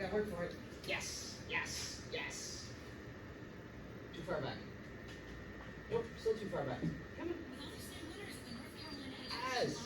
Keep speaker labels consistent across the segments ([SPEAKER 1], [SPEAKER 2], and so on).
[SPEAKER 1] Yeah, work for it. Yes, yes, yes. Too far back. Nope, still too far back. Come on. Yes.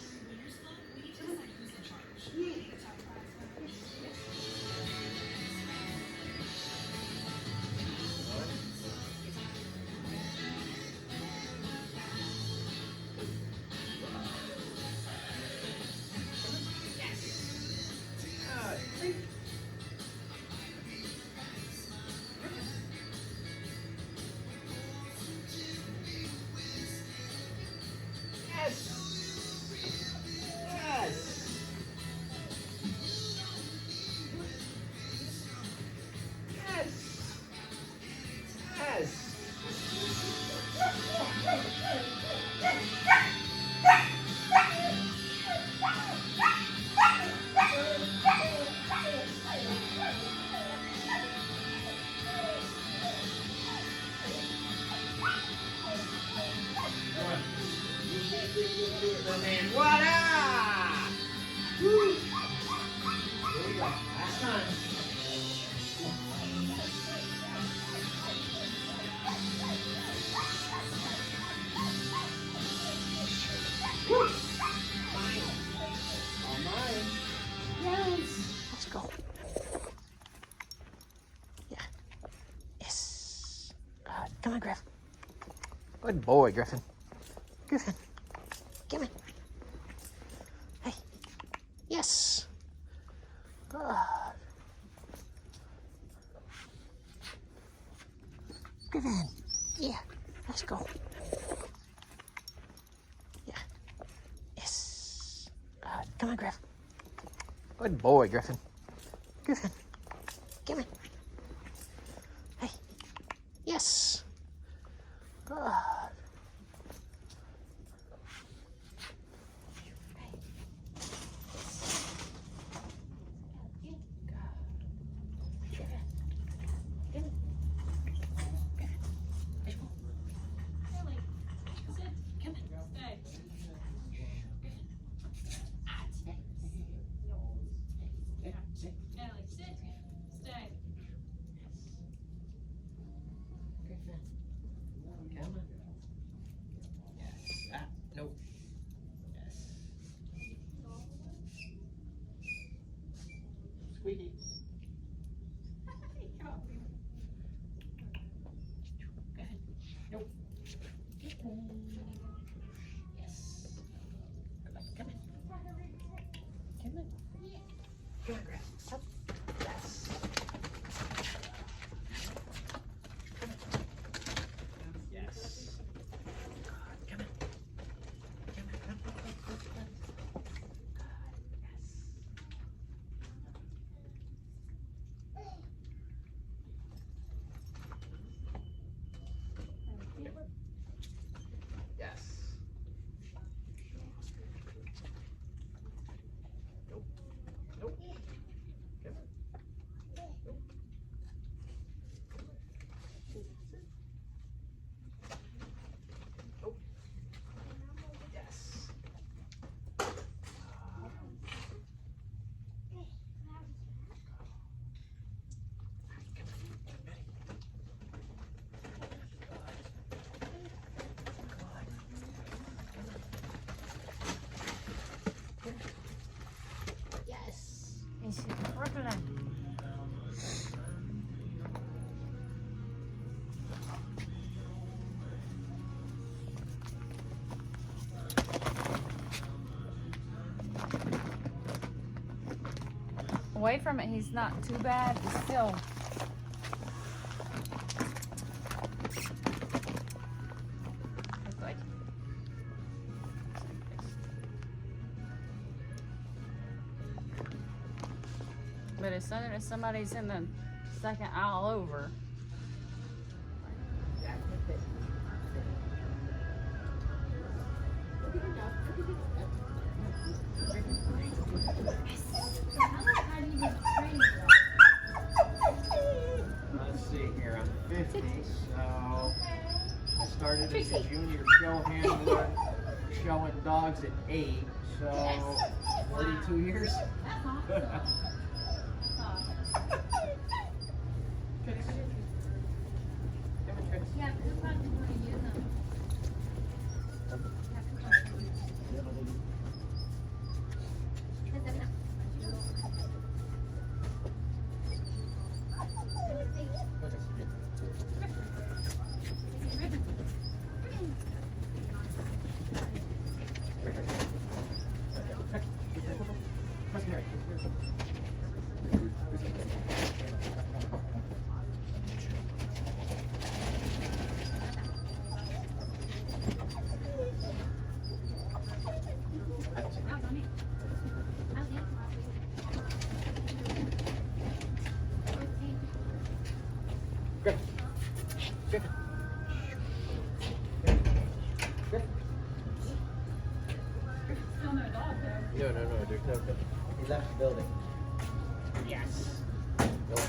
[SPEAKER 1] And voila! Woo! Here we go. Last time. Woo! Mine. All mine. Yes. Let's go. Yeah. Yes. Come on, Griff. Good boy, Griffin. Griffin. Come on. Hey. Yes. Good. Griffin. Yeah. Let's go. Yeah. Yes. Good. Come on, Griff. Good boy, Griffin. Griffin. Come on. Hey. Yes. Good. Nope. Yes. Squeaky. Go ahead. Nope. Yes. Come on. Come on. Come on. Come on, Grass. Up. Yes. Yes. Come on. Yes. Nope. Nope. Come on. Nope. Nope. Yes. Yes.
[SPEAKER 2] Is it Brooklyn? Away from it, he's not too bad, but still. Good. But as soon as somebody's in the second aisle over,
[SPEAKER 1] Let's see here, I'm 50, so I started as a junior show handler, showing dogs at 8, so 42 years. Yeah, she's good. Good. Good. Good.
[SPEAKER 2] Still no dog though.
[SPEAKER 1] No, there's no good. He left the building.
[SPEAKER 2] Yes.
[SPEAKER 1] Good.